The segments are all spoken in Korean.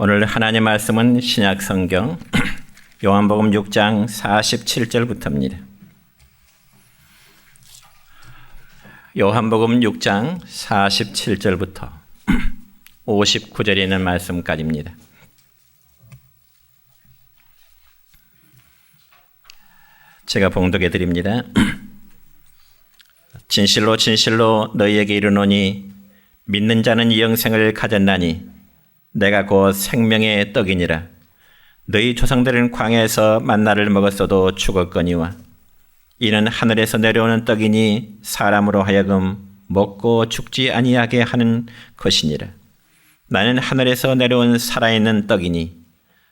오늘 하나님 말씀은 신약 성경 요한복음 6장 47절부터입니다. 요한복음 6장 47절부터 59절에 있는 말씀까지입니다. 제가 봉독해 드립니다. 진실로 진실로 너희에게 이르노니 믿는 자는 이 영생을 가졌나니 내가 곧 생명의 떡이니라. 너희 조상들은 광야에서 만나를 먹었어도 죽었거니와 이는 하늘에서 내려오는 떡이니 사람으로 하여금 먹고 죽지 아니하게 하는 것이니라. 나는 하늘에서 내려온 살아있는 떡이니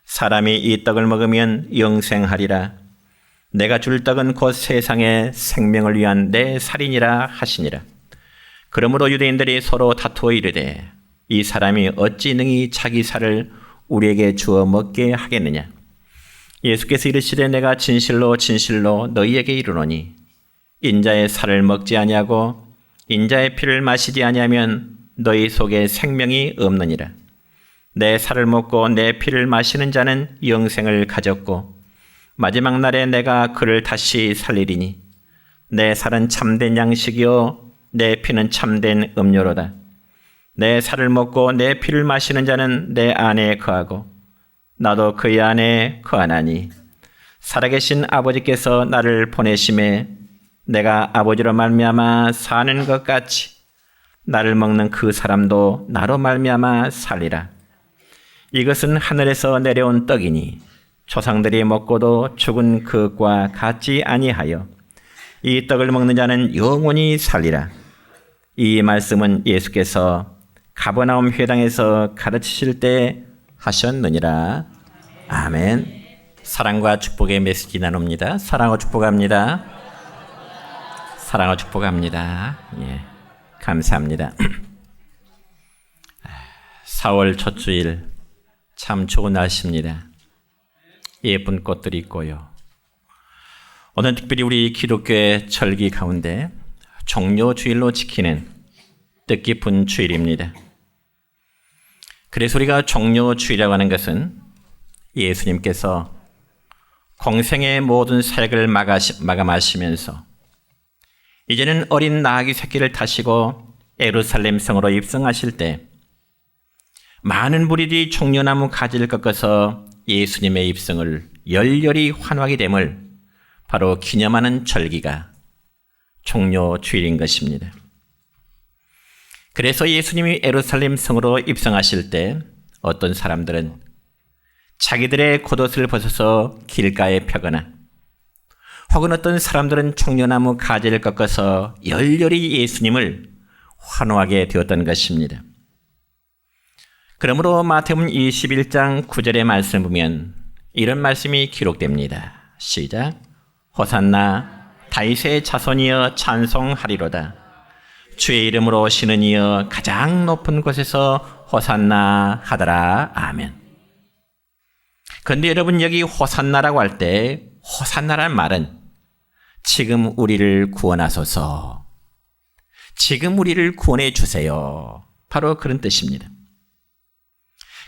사람이 이 떡을 먹으면 영생하리라. 내가 줄 떡은 곧 세상의 생명을 위한 내 살이니라 하시니라. 그러므로 유대인들이 서로 다투어 이르되 이 사람이 어찌 능히 자기 살을 우리에게 주어 먹게 하겠느냐. 예수께서 이르시되 내가 진실로 진실로 너희에게 이르노니 인자의 살을 먹지 아니하고 인자의 피를 마시지 아니하면 너희 속에 생명이 없느니라. 내 살을 먹고 내 피를 마시는 자는 영생을 가졌고 마지막 날에 내가 그를 다시 살리리니 내 살은 참된 양식이요 내 피는 참된 음료로다. 내 살을 먹고 내 피를 마시는 자는 내 안에 거하고 나도 그의 안에 거하나니 살아계신 아버지께서 나를 보내심에 내가 아버지로 말미암아 사는 것 같이 나를 먹는 그 사람도 나로 말미암아 살리라. 이것은 하늘에서 내려온 떡이니 조상들이 먹고도 죽은 그것과 같지 아니하여 이 떡을 먹는 자는 영원히 살리라. 이 말씀은 예수께서 가버나움 회당에서 가르치실 때 하셨느니라. 아멘. 사랑과 축복의 메시지 나눕니다. 사랑과 축복합니다. 사랑과 축복합니다. 예, 감사합니다. 4월 첫 주일 참 좋은 날씨입니다. 예쁜 꽃들이 있고요. 오늘 특별히 우리 기독교의 절기 가운데 종료주일로 지키는 뜻깊은 주일입니다. 그래서 우리가 종료주일이라고 하는 것은 예수님께서 공생의 모든 사역을 마감하시면서 이제는 어린 나아기 새끼를 타시고 예루살렘 성으로 입성하실 때 많은 무리들이 종려나무 가지를 꺾어서 예수님의 입성을 열렬히 환호하게 됨을 바로 기념하는 절기가 종료주일인 것입니다. 그래서 예수님이 예루살렘 성으로 입성하실 때 어떤 사람들은 자기들의 겉옷을 벗어서 길가에 펴거나 혹은 어떤 사람들은 종려나무 가지를 꺾어서 열렬히 예수님을 환호하게 되었던 것입니다. 그러므로 마태복음 21장 9절의 말씀을 보면 이런 말씀이 기록됩니다. 시작. 호산나 다윗의 자손이여 찬송하리로다. 주의 이름으로 오시는 이여 가장 높은 곳에서 호산나 하더라. 아멘. 그런데 여러분 여기 호산나라고 할 때 호산나라는 말은 지금 우리를 구원하소서, 지금 우리를 구원해 주세요, 바로 그런 뜻입니다.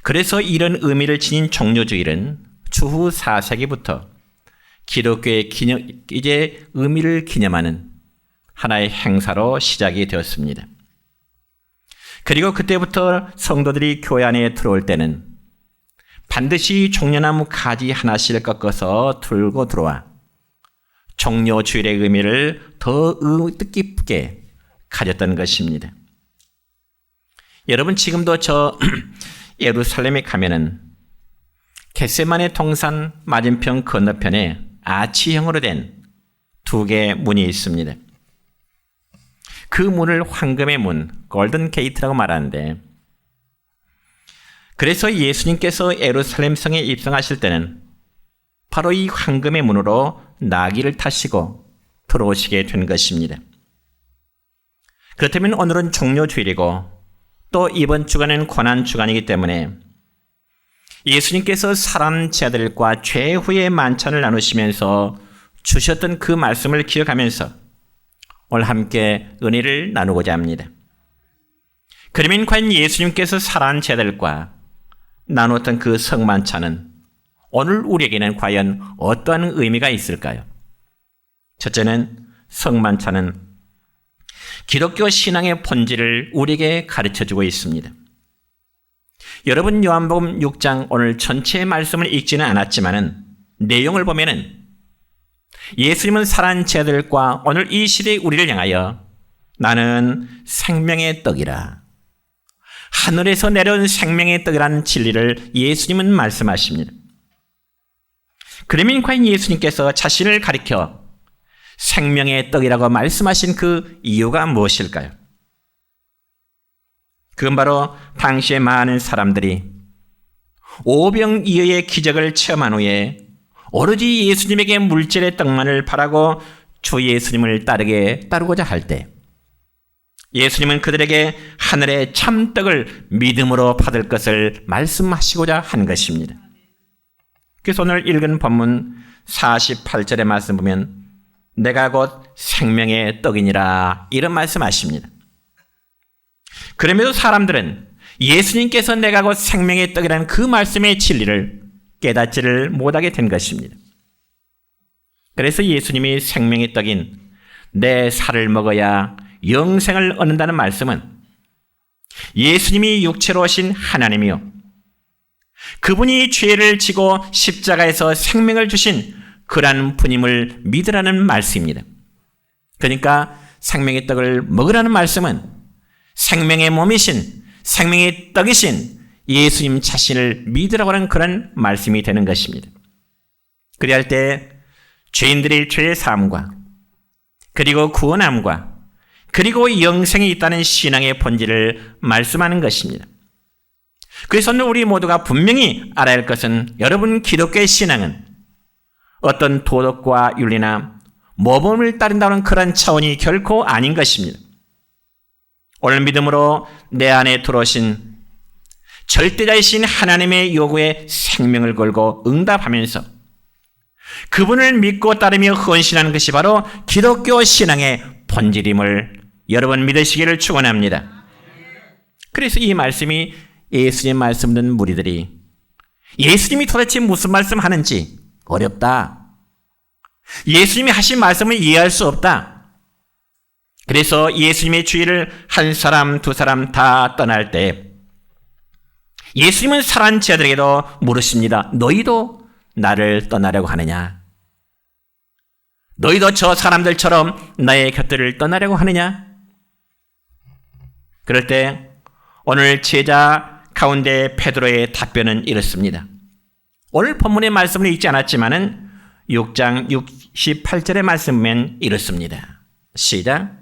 그래서 이런 의미를 지닌 종료주일은 주후 4세기부터 기독교의 이제 의미를 기념하는 하나의 행사로 시작이 되었습니다. 그리고 그때부터 성도들이 교회 안에 들어올 때는 반드시 종려나무 가지 하나씩 꺾어서 들고 들어와 종료주일의 의미를 더 뜻깊게 가졌던 것입니다. 여러분 지금도 저 예루살렘에 가면은 겟세마네 동산 맞은편 건너편에 아치형으로 된 두 개의 문이 있습니다. 그 문을 황금의 문, 골든 게이트라고 말하는데, 그래서 예수님께서 예루살렘 성에 입성하실 때는 바로 이 황금의 문으로 나귀를 타시고 들어오시게 된 것입니다. 그렇다면 오늘은 종료주일이고 또 이번 주간은 고난주간이기 때문에 예수님께서 사람 제자들과 최후의 만찬을 나누시면서 주셨던 그 말씀을 기억하면서 오늘 함께 은혜를 나누고자 합니다. 그러면 과연 예수님께서 살아난 제자들과 나누었던 그 성만찬은 오늘 우리에게는 과연 어떠한 의미가 있을까요? 첫째는 성만찬은 기독교 신앙의 본질을 우리에게 가르쳐주고 있습니다. 여러분, 요한복음 6장 오늘 전체 말씀을 읽지는 않았지만 내용을 보면은 예수님은 살아난 제자들과 오늘 이 시대의 우리를 향하여 나는 생명의 떡이라, 하늘에서 내려온 생명의 떡이라는 진리를 예수님은 말씀하십니다. 그러면 과연 예수님께서 자신을 가리켜 생명의 떡이라고 말씀하신 그 이유가 무엇일까요? 그건 바로 당시에 많은 사람들이 오병이어의 기적을 체험한 후에 오로지 예수님에게 물질의 떡만을 바라고 주 예수님을 따르고자 할 때 예수님은 그들에게 하늘의 참떡을 믿음으로 받을 것을 말씀하시고자 한 것입니다. 그래서 오늘 읽은 본문 48절의 말씀 보면 내가 곧 생명의 떡이니라 이런 말씀하십니다. 그럼에도 사람들은 예수님께서 내가 곧 생명의 떡이라는 그 말씀의 진리를 깨닫지를 못하게 된 것입니다. 그래서 예수님이 생명의 떡인 내 살을 먹어야 영생을 얻는다는 말씀은 예수님이 육체로 오신 하나님이요, 그분이 죄를 지고 십자가에서 생명을 주신 그러한 분임을 믿으라는 말씀입니다. 그러니까 생명의 떡을 먹으라는 말씀은 생명의 몸이신, 생명의 떡이신 예수님 자신을 믿으라고 하는 그런 말씀이 되는 것입니다. 그리할 때 죄인들의 죄의 사함과 그리고 구원함과 그리고 영생이 있다는 신앙의 본질을 말씀하는 것입니다. 그래서 오늘 우리 모두가 분명히 알아야 할 것은 여러분, 기독교의 신앙은 어떤 도덕과 윤리나 모범을 따른다는 그런 차원이 결코 아닌 것입니다. 오늘 믿음으로 내 안에 들어오신 절대자이신 하나님의 요구에 생명을 걸고 응답하면서 그분을 믿고 따르며 헌신하는 것이 바로 기독교 신앙의 본질임을 여러분 믿으시기를 축원합니다. 그래서 이 말씀이 예수님 말씀 듣는 무리들이 예수님이 도대체 무슨 말씀하는지 어렵다, 예수님이 하신 말씀을 이해할 수 없다, 그래서 예수님의 주의를 한 사람 두 사람 다 떠날 때 예수님은 살아난 제자들에게도 물으십니다. 너희도 나를 떠나려고 하느냐? 너희도 저 사람들처럼 나의 곁들을 떠나려고 하느냐? 그럴 때 오늘 제자 가운데 베드로의 답변은 이렇습니다. 오늘 본문의 말씀을 읽지 않았지만은 6장 68절의 말씀은 이렇습니다. 시작.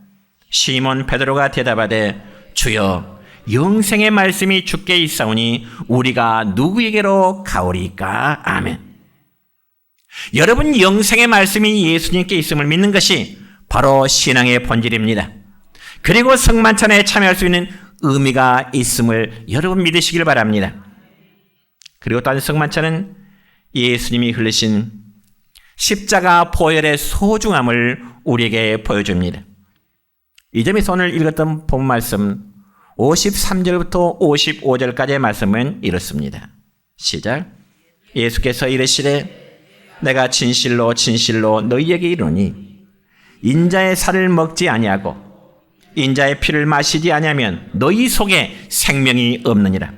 시몬 베드로가 대답하되 주여, 영생의 말씀이 주께 있사오니 우리가 누구에게로 가오리까? 아멘. 여러분, 영생의 말씀이 예수님께 있음을 믿는 것이 바로 신앙의 본질입니다. 그리고 성만찬에 참여할 수 있는 의미가 있음을 여러분 믿으시길 바랍니다. 그리고 또한 성만찬은 예수님이 흘리신 십자가 보혈의 소중함을 우리에게 보여줍니다. 이 점에서 오늘 읽었던 본 말씀 53절부터 55절까지의 말씀은 이렇습니다. 시작. 예수께서 이르시되 내가 진실로 진실로 너희에게 이르노니 인자의 살을 먹지 아니하고 인자의 피를 마시지 아니하면 너희 속에 생명이 없느니라.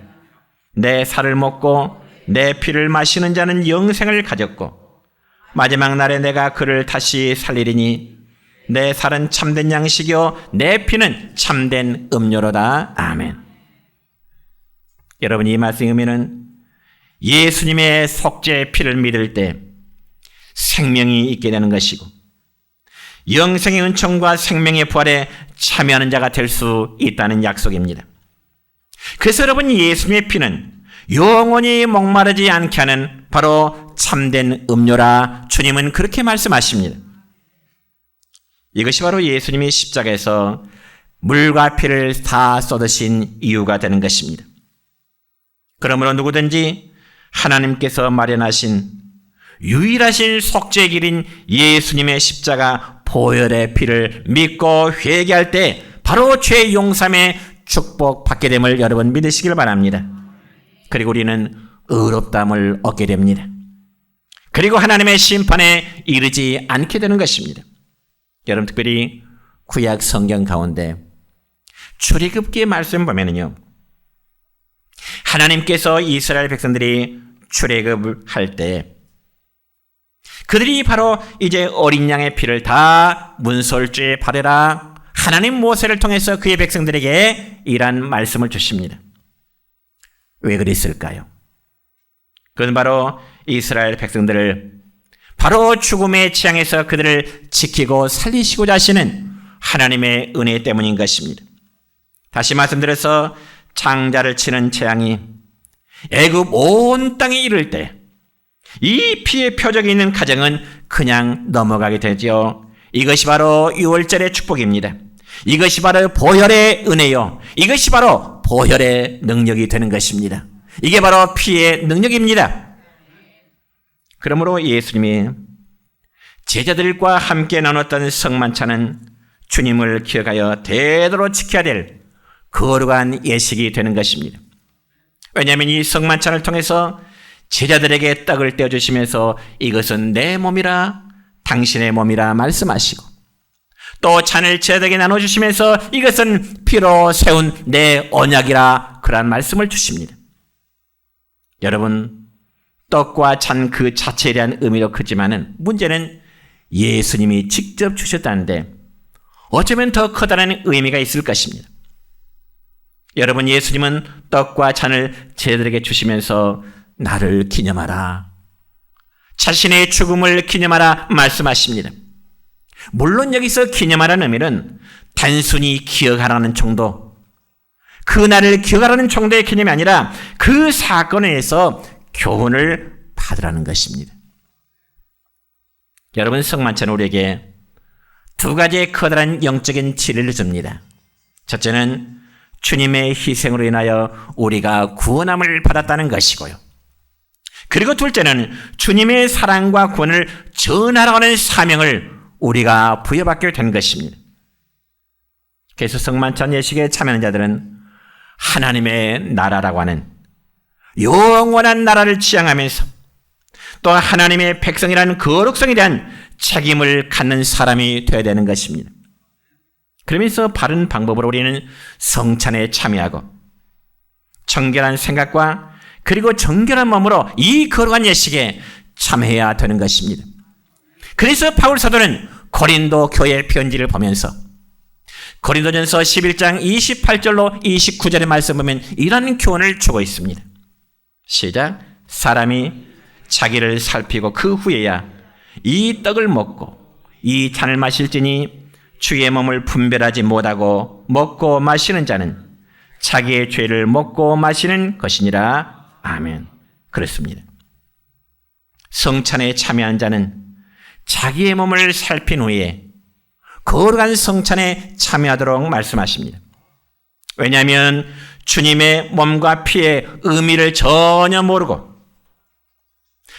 내 살을 먹고 내 피를 마시는 자는 영생을 가졌고 마지막 날에 내가 그를 다시 살리리니 내 살은 참된 양식이요 내 피는 참된 음료로다. 아멘. 여러분, 이 말씀의 의미는 예수님의 속죄의 피를 믿을 때 생명이 있게 되는 것이고 영생의 은총과 생명의 부활에 참여하는 자가 될 수 있다는 약속입니다. 그래서 여러분, 예수님의 피는 영원히 목마르지 않게 하는 바로 참된 음료라 주님은 그렇게 말씀하십니다. 이것이 바로 예수님이 십자가에서 물과 피를 다 쏟으신 이유가 되는 것입니다. 그러므로 누구든지 하나님께서 마련하신 유일하신 속죄의 길인 예수님의 십자가 보혈의 피를 믿고 회개할 때 바로 죄 용서의 축복 받게 됨을 여러분 믿으시길 바랍니다. 그리고 우리는 의롭다함을 얻게 됩니다. 그리고 하나님의 심판에 이르지 않게 되는 것입니다. 여러분, 특별히 구약 성경 가운데 출애굽기의 말씀 보면은요, 하나님께서 이스라엘 백성들이 출애굽을 할 때 그들이 바로 이제 어린 양의 피를 다 문설주에 바르라, 하나님 모세를 통해서 그의 백성들에게 이란 말씀을 주십니다. 왜 그랬을까요? 그건 바로 이스라엘 백성들을 바로 죽음의 재앙에서 그들을 지키고 살리시고자 하시는 하나님의 은혜 때문인 것입니다. 다시 말씀드려서 장자를 치는 재앙이 애굽 온 땅에 이를 때 이 피의 표적이 있는 가정은 그냥 넘어가게 되죠. 이것이 바로 유월절의 축복입니다. 이것이 바로 보혈의 은혜요, 이것이 바로 보혈의 능력이 되는 것입니다. 이게 바로 피의 능력입니다. 그러므로 예수님이 제자들과 함께 나눴던 성만찬은 주님을 기억하여 대대로 지켜야 될 거룩한 예식이 되는 것입니다. 왜냐하면 이 성만찬을 통해서 제자들에게 떡을 떼어주시면서 이것은 내 몸이라, 당신의 몸이라 말씀하시고, 또 잔을 제자들에게 나눠주시면서 이것은 피로 세운 내 언약이라, 그러한 말씀을 주십니다. 여러분, 떡과 잔 그 자체에 대한 의미도 크지만은 문제는 예수님이 직접 주셨다는데 어쩌면 더 커다란 의미가 있을 것입니다. 여러분, 예수님은 떡과 잔을 제자들에게 주시면서 나를 기념하라, 자신의 죽음을 기념하라 말씀하십니다. 물론 여기서 기념하라는 의미는 단순히 기억하라는 정도, 그 날을 기억하라는 정도의 개념이 아니라 그 사건에 의해서 교훈을 받으라는 것입니다. 여러분, 성만찬은 우리에게 두 가지의 커다란 영적인 진리를 줍니다. 첫째는 주님의 희생으로 인하여 우리가 구원함을 받았다는 것이고요, 그리고 둘째는 주님의 사랑과 구원을 전하라고 하는 사명을 우리가 부여받게 된 것입니다. 그래서 성만찬 예식에 참여하는 자들은 하나님의 나라라고 하는 영원한 나라를 지향하면서 또 하나님의 백성이라는 거룩성에 대한 책임을 갖는 사람이 되어야 되는 것입니다. 그러면서 바른 방법으로 우리는 성찬에 참여하고 정결한 생각과 그리고 정결한 몸으로 이 거룩한 예식에 참여해야 되는 것입니다. 그래서 바울 사도는 고린도 교회 편지를 보면서 고린도전서 11장 28절로 29절의 말씀 보면 이런 교훈을 주고 있습니다. 시작. 사람이 자기를 살피고 그 후에야 이 떡을 먹고 이 잔을 마실지니 주의 몸을 분별하지 못하고 먹고 마시는 자는 자기의 죄를 먹고 마시는 것이니라. 아멘. 그렇습니다. 성찬에 참여한 자는 자기의 몸을 살핀 후에 거룩한 성찬에 참여하도록 말씀하십니다. 왜냐하면 주님의 몸과 피의 의미를 전혀 모르고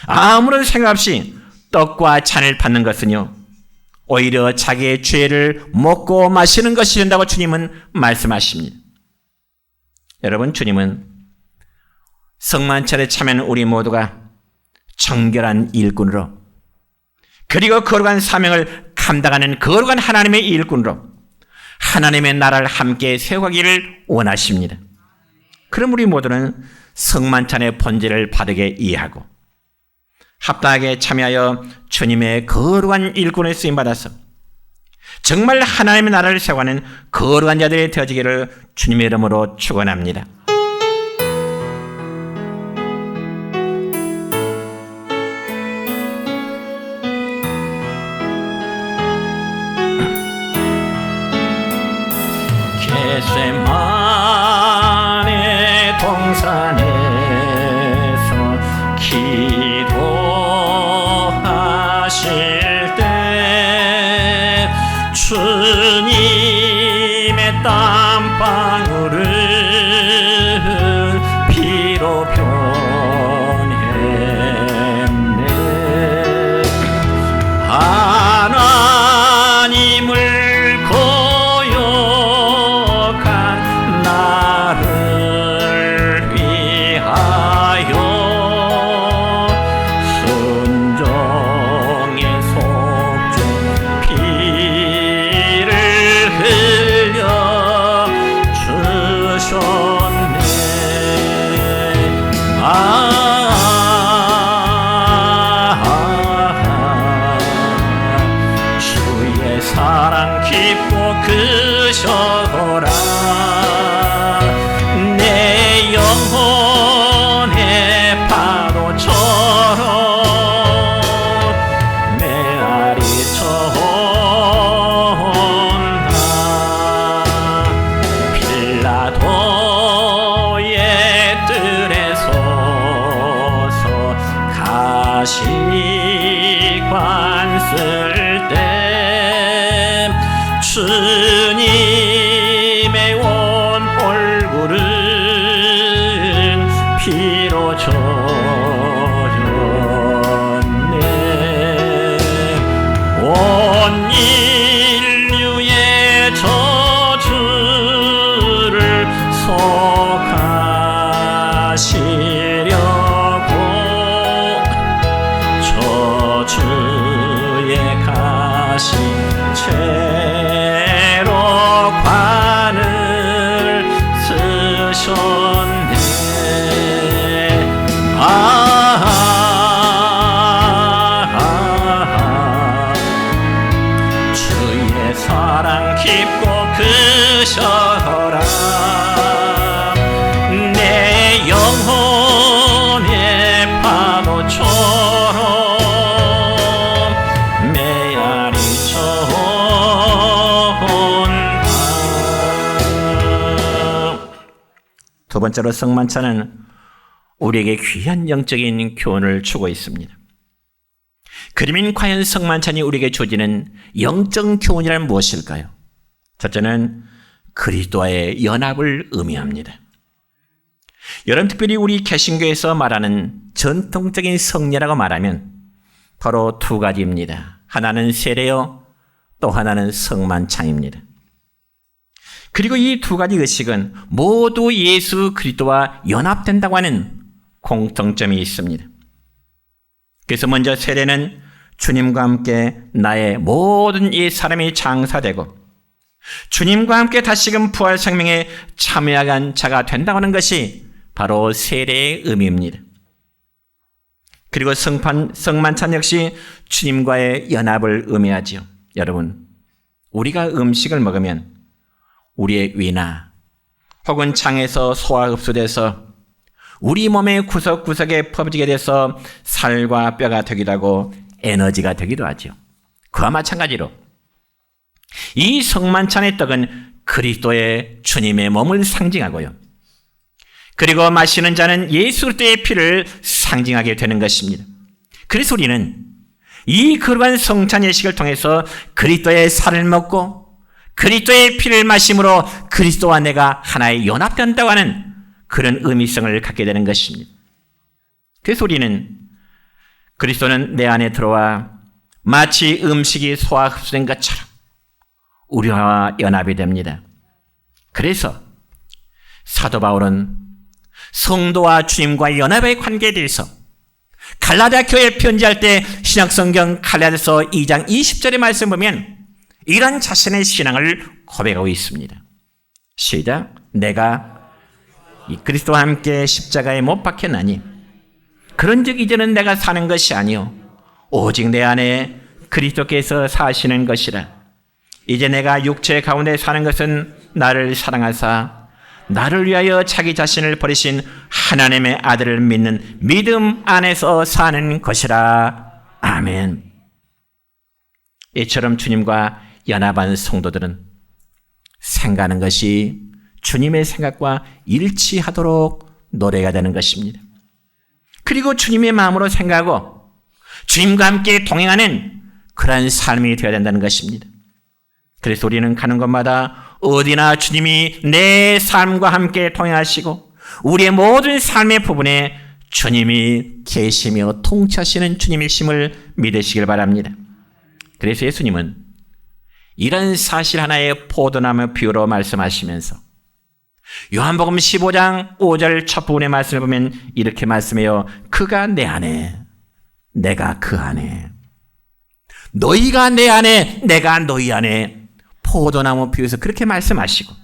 아무런 생각 없이 떡과 잔을 받는 것은요, 오히려 자기의 죄를 먹고 마시는 것이 된다고 주님은 말씀하십니다. 여러분, 주님은 성만찬에 참여하는 우리 모두가 정결한 일꾼으로 그리고 거룩한 사명을 감당하는 거룩한 하나님의 일꾼으로 하나님의 나라를 함께 세워가기를 원하십니다. 그럼 우리 모두는 성만찬의 본질을 바르게 이해하고 합당하게 참여하여 주님의 거룩한 일꾼을 쓰임받아서 정말 하나님의 나라를 세워가는 거룩한 자들이 되어지기를 주님의 이름으로 축원합니다. 겟세마네 동산에서 기도하실 때 주님의 땀방울을 피로 변했네. 하나님을 나를 위하여 푸른 피로 젖었네. 온 인류의 저주를 속하시려고 저주의 가시 채로 관을 쓰셨네. 주의 사랑 깊고 크셔라. 내 영혼의 파도처럼 메아리 좋은 밤. 두 번째로 성만찬은 우리에게 귀한 영적인 교훈을 주고 있습니다. 그러면 과연 성만찬이 우리에게 주어지는 영적 교훈이란 무엇일까요? 첫째는 그리스도와의 연합을 의미합니다. 여러분, 특별히 우리 개신교에서 말하는 전통적인 성례라고 말하면 바로 두 가지입니다. 하나는 세례요, 또 하나는 성만찬입니다. 그리고 이 두 가지 의식은 모두 예수 그리스도와 연합된다고 하는 공통점이 있습니다. 그래서 먼저 세례는 주님과 함께 나의 모든 이 사람이 장사되고 주님과 함께 다시금 부활 생명에 참여한 자가 된다고 하는 것이 바로 세례의 의미입니다. 그리고 성만찬 역시 주님과의 연합을 의미하지요. 여러분, 우리가 음식을 먹으면 우리의 위나 혹은 장에서 소화 흡수돼서 우리 몸의 구석구석에 퍼지게 돼서 살과 뼈가 되기도 하고 에너지가 되기도 하죠. 그와 마찬가지로 이 성만찬의 떡은 그리스도의 주님의 몸을 상징하고요. 그리고 마시는 자는 예수 그리스도의 피를 상징하게 되는 것입니다. 그래서 우리는 이 거룩한 성찬 예식을 통해서 그리스도의 살을 먹고 그리스도의 피를 마심으로 그리스도와 내가 하나에 연합된다고 하는 그런 의미성을 갖게 되는 것입니다. 그래서 우리는 그리스도는 내 안에 들어와 마치 음식이 소화 흡수된 것처럼 우리와 연합이 됩니다. 그래서 사도 바울은 성도와 주님과의 연합의 관계에 대해서 갈라디아 교회에 편지할 때 신약성경 갈라디아서 2장 20절의 말씀 보면 이런 자신의 신앙을 고백하고 있습니다. 시작. 내가 이 그리스도와 함께 십자가에 못 박혔나니 그런즉 이제는 내가 사는 것이 아니요 오직 내 안에 그리스도께서 사시는 것이라. 이제 내가 육체 가운데 사는 것은 나를 사랑하사 나를 위하여 자기 자신을 버리신 하나님의 아들을 믿는 믿음 안에서 사는 것이라. 아멘. 이처럼 주님과 연합한 성도들은 생각하는 것이 주님의 생각과 일치하도록 노래가 되는 것입니다. 그리고 주님의 마음으로 생각하고 주님과 함께 동행하는 그러한 삶이 되어야 된다는 것입니다. 그래서 우리는 가는 곳마다 어디나 주님이 내 삶과 함께 동행하시고 우리의 모든 삶의 부분에 주님이 계시며 통치하시는 주님이심을 믿으시길 바랍니다. 그래서 예수님은 이런 사실 하나의 포도나무 비유로 말씀하시면서 요한복음 15장 5절 첫 부분의 말씀을 보면 이렇게 말씀해요. 그가 내 안에 내가 그 안에 너희가 내 안에 내가 너희 안에 포도나무 비유에서 그렇게 말씀하시고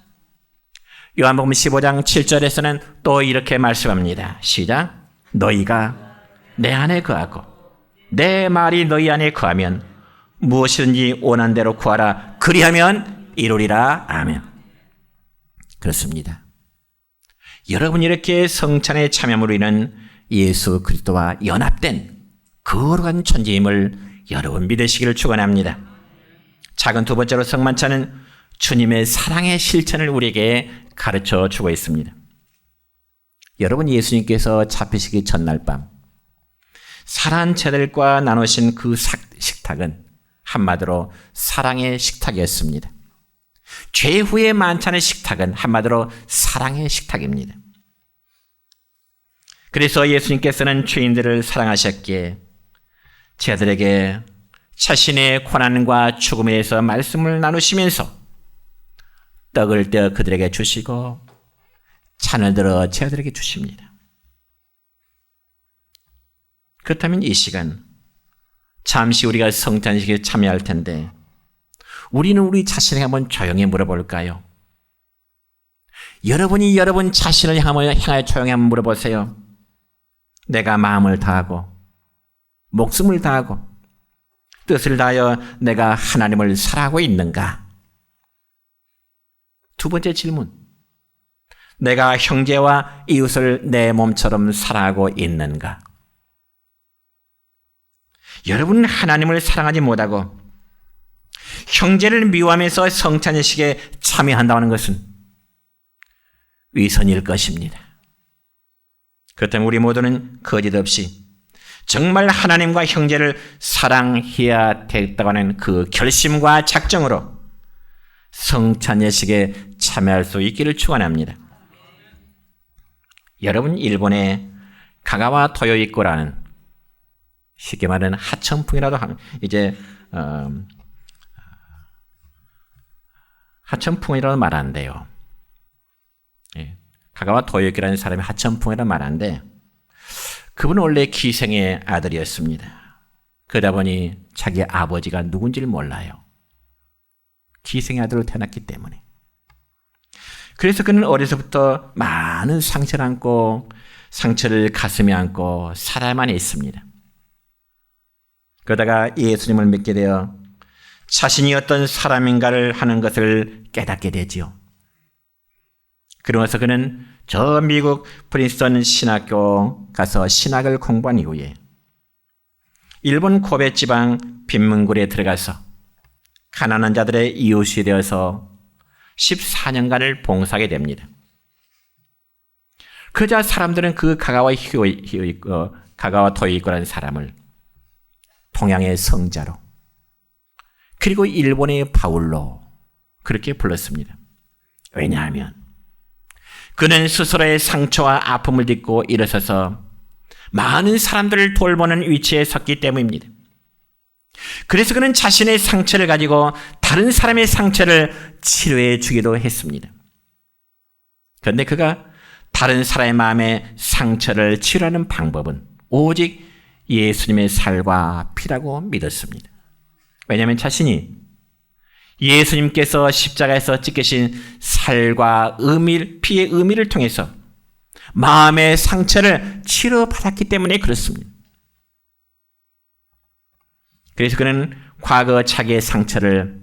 요한복음 15장 7절에서는 또 이렇게 말씀합니다. 시작. 너희가 내 안에 거하고 내 말이 너희 안에 거하면 무엇이든지 원한 대로 구하라. 그리하면 이루리라. 아멘. 그렇습니다. 여러분 이렇게 성찬에 참여함으로 인한 예수 그리스도와 연합된 거룩한 존재임을 여러분 믿으시기를 축원합니다. 작은 두 번째로 성만찬은 주님의 사랑의 실천을 우리에게 가르쳐 주고 있습니다. 여러분 예수님께서 잡히시기 전날 밤 사랑하는 제자들과 나누신 그 식탁은 한마디로 사랑의 식탁이었습니다. 최후의 만찬의 식탁은 한마디로 사랑의 식탁입니다. 그래서 예수님께서는 죄인들을 사랑하셨기에 제자들에게 자신의 고난과 죽음에 대해서 말씀을 나누시면서 떡을 떼어 그들에게 주시고 잔을 들어 제자들에게 주십니다. 그렇다면 이 시간 잠시 우리가 성찬식에 참여할 텐데 우리는 우리 자신에게 한번 조용히 물어볼까요? 여러분이 여러분 자신을 향하여 조용히 한번 물어보세요. 내가 마음을 다하고 목숨을 다하고 뜻을 다하여 내가 하나님을 사랑하고 있는가? 두 번째 질문. 내가 형제와 이웃을 내 몸처럼 사랑하고 있는가? 여러분은 하나님을 사랑하지 못하고 형제를 미워하면서 성찬식에 참여한다는 것은 위선일 것입니다. 그렇다면 우리 모두는 거짓 없이 정말 하나님과 형제를 사랑해야 되겠다고 하는 그 결심과 작정으로 성찬예식에 참여할 수 있기를 축원합니다. 여러분, 일본의 가가와 토요이코라는 쉽게 말하는 하천풍이라도 하면 이제 하천풍이라고 말하는데요. 예, 가가와 토요이코라는 사람이 하천풍이라고 말하는데 그분은 원래 기생의 아들이었습니다. 그러다 보니 자기 아버지가 누군지를 몰라요. 기생의 아들로 태어났기 때문에. 그래서 그는 어려서부터 많은 상처를 안고 상처를 가슴에 안고 살아야만 했습니다. 그러다가 예수님을 믿게 되어 자신이 어떤 사람인가를 하는 것을 깨닫게 되지요. 그러면서 그는 저 미국 프린스턴 신학교 가서 신학을 공부한 이후에 일본 고베 지방 빈민굴에 들어가서 가난한 자들의 이웃이 되어서 14년간을 봉사하게 됩니다. 그러자 사람들은 그 가가와 토요이코라는 사람을 동양의 성자로 그리고 일본의 바울로 그렇게 불렀습니다. 왜냐하면 그는 스스로의 상처와 아픔을 딛고 일어서서 많은 사람들을 돌보는 위치에 섰기 때문입니다. 그래서 그는 자신의 상처를 가지고 다른 사람의 상처를 치료해 주기도 했습니다. 그런데 그가 다른 사람의 마음에 상처를 치료하는 방법은 오직 예수님의 살과 피라고 믿었습니다. 왜냐하면 자신이 예수님께서 십자가에서 찢기신 살과 피의 의미를 통해서 마음의 상처를 치료받았기 때문에 그렇습니다. 그래서 그는 과거 자기의 상처를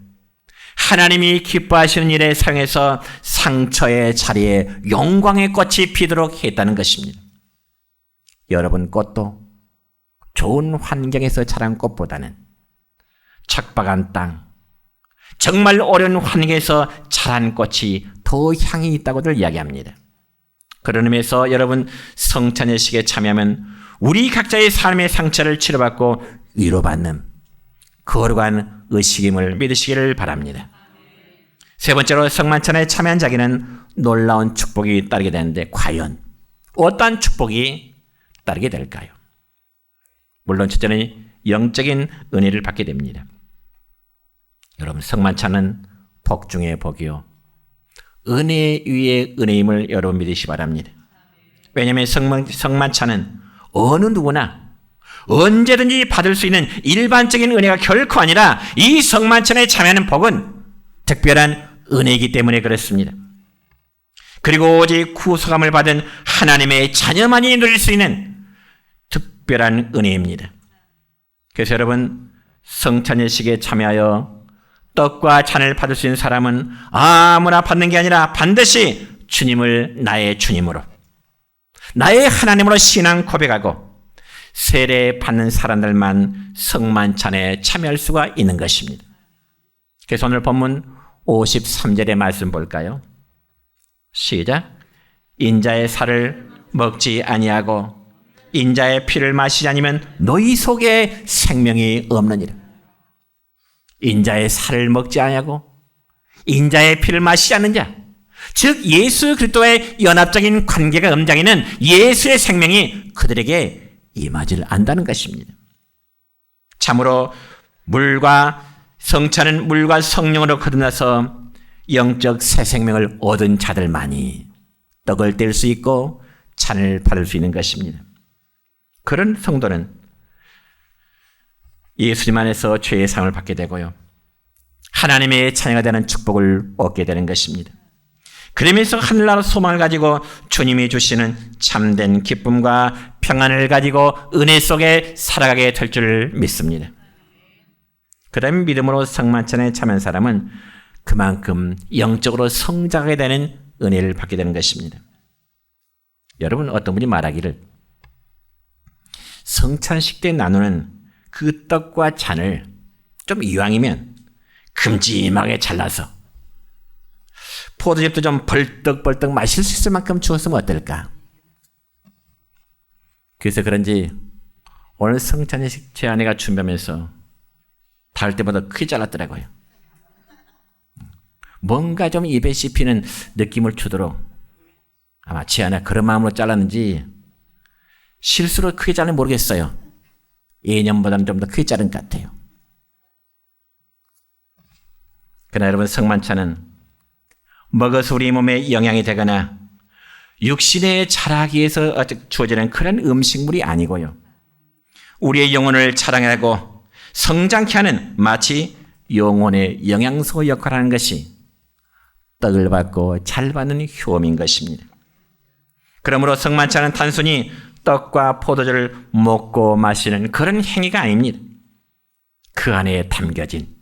하나님이 기뻐하시는 일에 사용해서 상처의 자리에 영광의 꽃이 피도록 했다는 것입니다. 여러분, 꽃도 좋은 환경에서 자란 꽃보다는 척박한 땅, 정말 어려운 환경에서 자란 꽃이 더 향이 있다고들 이야기합니다. 그런 의미에서 여러분, 성찬예식에 참여하면 우리 각자의 삶의 상처를 치료받고 위로받는 거룩한 의식임을 믿으시기를 바랍니다. 세 번째로, 성만찬에 참여한 자에게는 놀라운 축복이 따르게 되는데 과연 어떠한 축복이 따르게 될까요? 물론 첫째는 영적인 은혜를 받게 됩니다. 여러분, 성만찬은 복 중에 복이요 은혜 위에 은혜임을 여러분 믿으시기 바랍니다. 왜냐하면 성만찬은 어느 누구나 언제든지 받을 수 있는 일반적인 은혜가 결코 아니라 이 성만찬에 참여하는 복은 특별한 은혜이기 때문에 그렇습니다. 그리고 오직 구속함을 받은 하나님의 자녀만이 누릴 수 있는 특별한 은혜입니다. 그래서 여러분, 성찬예식에 참여하여 떡과 잔을 받을 수 있는 사람은 아무나 받는 게 아니라 반드시 주님을 나의 주님으로, 나의 하나님으로 신앙 고백하고 세례 받는 사람들만 성만찬에 참여할 수가 있는 것입니다. 그래서 오늘 본문 53절의 말씀 볼까요? 시작. 인자의 살을 먹지 아니하고 인자의 피를 마시지 않으면 너희 속에 생명이 없느니라. 인자의 살을 먹지 아니하고 인자의 피를 마시지 않는 자, 즉 예수 그리스도의 연합적인 관계가 음장에는 예수의 생명이 그들에게 임하지를 않는다는 것입니다. 참으로 성찬은 물과 성령으로 거듭나서 영적 새 생명을 얻은 자들만이 떡을 뗄 수 있고 잔을 받을 수 있는 것입니다. 그런 성도는 예수님 안에서 죄의 사함을 받게 되고요, 하나님의 자녀가 되는 축복을 얻게 되는 것입니다. 그러면서 하늘나라 소망을 가지고 주님이 주시는 참된 기쁨과 평안을 가지고 은혜 속에 살아가게 될 줄 믿습니다. 그 다음에 믿음으로 성만찬에 참여한 사람은 그만큼 영적으로 성장하게 되는 은혜를 받게 되는 것입니다. 여러분, 어떤 분이 말하기를 성찬식 때 나누는 그 떡과 잔을 좀 이왕이면 큼지막하게 잘라서 포도즙도 좀 벌떡벌떡 마실 수 있을 만큼 주었으면 어떨까? 그래서 그런지 오늘 성찬식 제 아내가 준비하면서 다를 때보다 크게 잘랐더라고요. 뭔가 좀 입에 씹히는 느낌을 주도록 아마 제 아내가 그런 마음으로 잘랐는지 실수로 크게 자르는 모르겠어요. 예년보다는 좀 더 크게 자른 것 같아요. 그러나 여러분, 성만찬은 먹어서 우리 몸에 영향이 되거나 육신의 자라기 위해서 주어지는 그런 음식물이 아니고요, 우리의 영혼을 자랑하고 성장케 하는 마치 영혼의 영양소 역할을 하는 것이 떡을 받고 잘 받는 효험인 것입니다. 그러므로 성만찬은 단순히 떡과 포도주를 먹고 마시는 그런 행위가 아닙니다. 그 안에 담겨진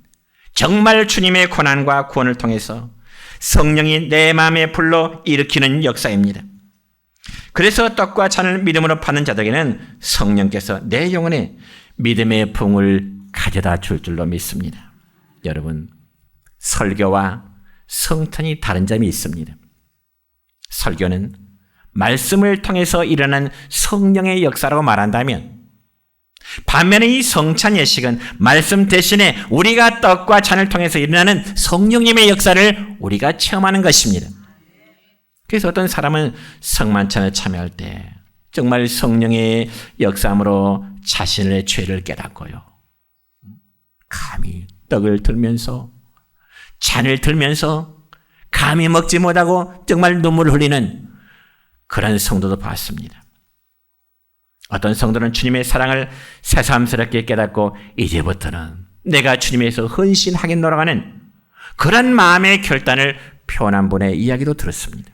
정말 주님의 고난과 구원을 통해서 성령이 내 마음에 불러 일으키는 역사입니다. 그래서 떡과 잔을 믿음으로 받는 자들에게는 성령께서 내 영혼에 믿음의 부흥을 가져다 줄 줄로 믿습니다. 여러분, 설교와 성탄이 다른 점이 있습니다. 설교는 말씀을 통해서 일어난 성령의 역사라고 말한다면, 반면에 이 성찬 예식은 말씀 대신에 우리가 떡과 잔을 통해서 일어나는 성령님의 역사를 우리가 체험하는 것입니다. 그래서 어떤 사람은 성만찬에 참여할 때 정말 성령의 역사함으로 자신의 죄를 깨닫고요, 감히 떡을 들면서 잔을 들면서 감히 먹지 못하고 정말 눈물을 흘리는 그런 성도도 봤습니다. 어떤 성도는 주님의 사랑을 새삼스럽게 깨닫고 이제부터는 내가 주님에서 헌신하겠노라 하는 그런 마음의 결단을 표현한 분의 이야기도 들었습니다.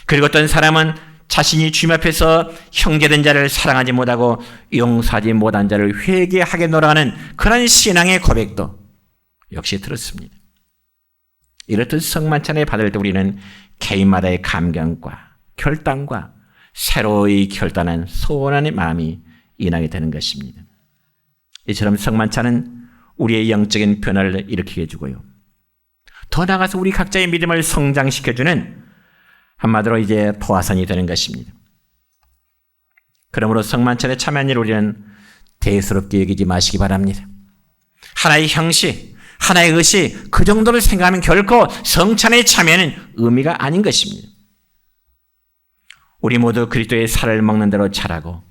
그리고 어떤 사람은 자신이 주님 앞에서 형제된 자를 사랑하지 못하고 용서하지 못한 자를 회개하겠노라 하는 그런 신앙의 고백도 역시 들었습니다. 이렇듯 성만찬을 받을 때 우리는 개인마다의 감격과 결단과 새로이 결단한 소원의 마음이 인하게 되는 것입니다. 이처럼 성만찬은 우리의 영적인 변화를 일으키게 해주고요, 더 나아가서 우리 각자의 믿음을 성장시켜주는 한마디로 이제 도화선이 되는 것입니다. 그러므로 성만찬에 참여한 일 우리는 대수롭게 여기지 마시기 바랍니다. 하나의 형식, 하나의 의식, 그 정도를 생각하면 결코 성찬에 참여하는 의미가 아닌 것입니다. 우리 모두 그리스도의 살을 먹는 대로 자라고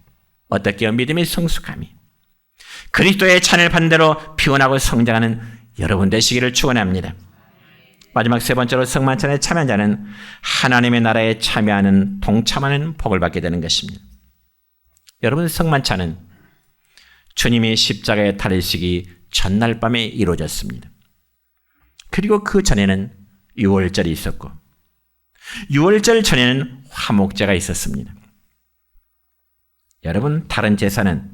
어떻게 믿음의 성숙함이 그리스도의 찬을 받는 대로 피어나고 성장하는 여러분 되시기를 축원합니다. 마지막 세 번째로 성만찬에 참여한 자는 하나님의 나라에 참여하는 동참하는 복을 받게 되는 것입니다. 여러분, 성만찬은 주님이 십자가에 달리시기 전날 밤에 이루어졌습니다. 그리고 그 전에는 유월절이 있었고 유월절 전에는 화목제가 있었습니다. 여러분, 다른 제사는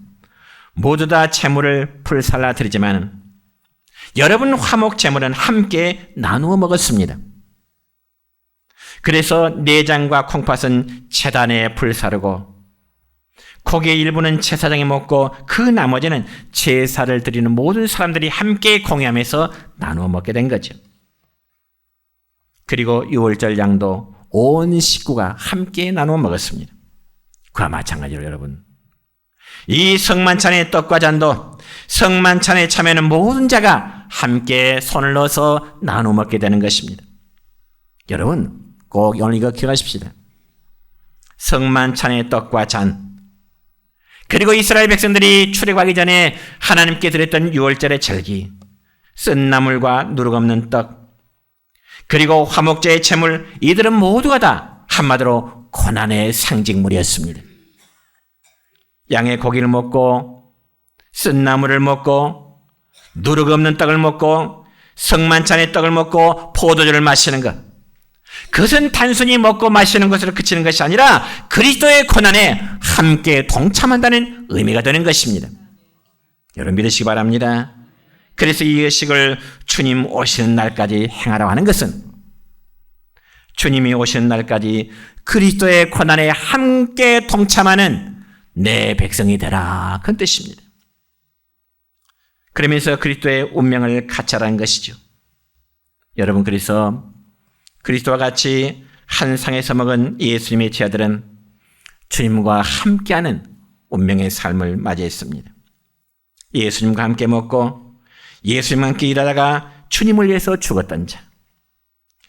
모두 다 제물을 불살라 드리지만 여러분 화목 제물은 함께 나누어 먹었습니다. 그래서 내장과 콩팥은 제단에 불사르고 고기의 일부는 제사장이 먹고 그 나머지는 제사를 드리는 모든 사람들이 함께 공유하면서 나누어 먹게 된 거죠. 그리고 유월절 양도 온 식구가 함께 나누어 먹었습니다. 그와 마찬가지로 여러분, 이 성만찬의 떡과 잔도 성만찬에 참여하는 모든 자가 함께 손을 넣어서 나눠 먹게 되는 것입니다. 여러분 꼭 오늘 이거 기억하십시다. 성만찬의 떡과 잔, 그리고 이스라엘 백성들이 출애굽하기 전에 하나님께 드렸던 유월절의 절기, 쓴 나물과 누룩 없는 떡, 그리고 화목제의 제물, 이들은 모두가 다 한마디로 고난의 상징물이었습니다. 양의 고기를 먹고 쓴 나물을 먹고 누룩 없는 떡을 먹고 성만찬의 떡을 먹고 포도주를 마시는 것, 그것은 단순히 먹고 마시는 것으로 그치는 것이 아니라 그리스도의 고난에 함께 동참한다는 의미가 되는 것입니다. 여러분 믿으시기 바랍니다. 그래서 이 의식을 주님 오시는 날까지 행하라고 하는 것은 주님이 오시는 날까지 그리스도의 고난에 함께 동참하는 내 백성이 되라, 그런 뜻입니다. 그러면서 그리스도의 운명을 같이하라는 것이죠. 여러분 그래서 그리스도와 같이 한 상에서 먹은 예수님의 제자들은 주님과 함께하는 운명의 삶을 맞이했습니다. 예수님과 함께 먹고 예수님과 함께 일하다가 주님을 위해서 죽었던 자,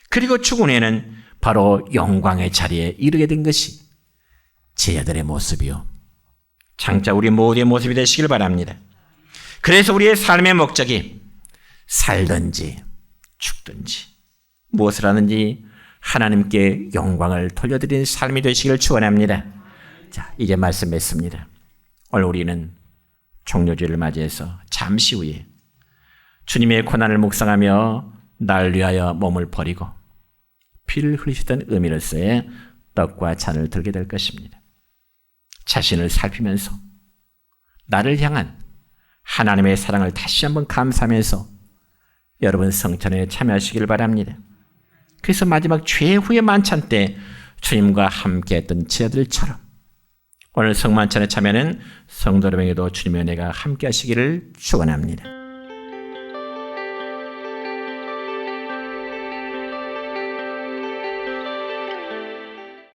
그리고 죽은 후에는 바로 영광의 자리에 이르게 된 것이 제자들의 모습이요, 장차 우리 모두의 모습이 되시길 바랍니다. 그래서 우리의 삶의 목적이 살든지 죽든지 무엇을 하든지 하나님께 영광을 돌려드리는 삶이 되시기를 축원합니다. 자, 이제 말씀 맺습니다. 오늘 우리는 종료주일을 맞이해서 잠시 후에 주님의 고난을 묵상하며 날 위하여 몸을 버리고 피를 흘리셨던 의미로서의 떡과 잔을 들게 될 것입니다. 자신을 살피면서 나를 향한 하나님의 사랑을 다시 한번 감사하면서 여러분 성찬에 참여하시길 바랍니다. 그래서 마지막 최후의 만찬 때 주님과 함께 했던 제자들처럼 오늘 성만찬에 참여하는 성도 여러분에게도 주님의 은혜가 함께 하시기를 축원합니다.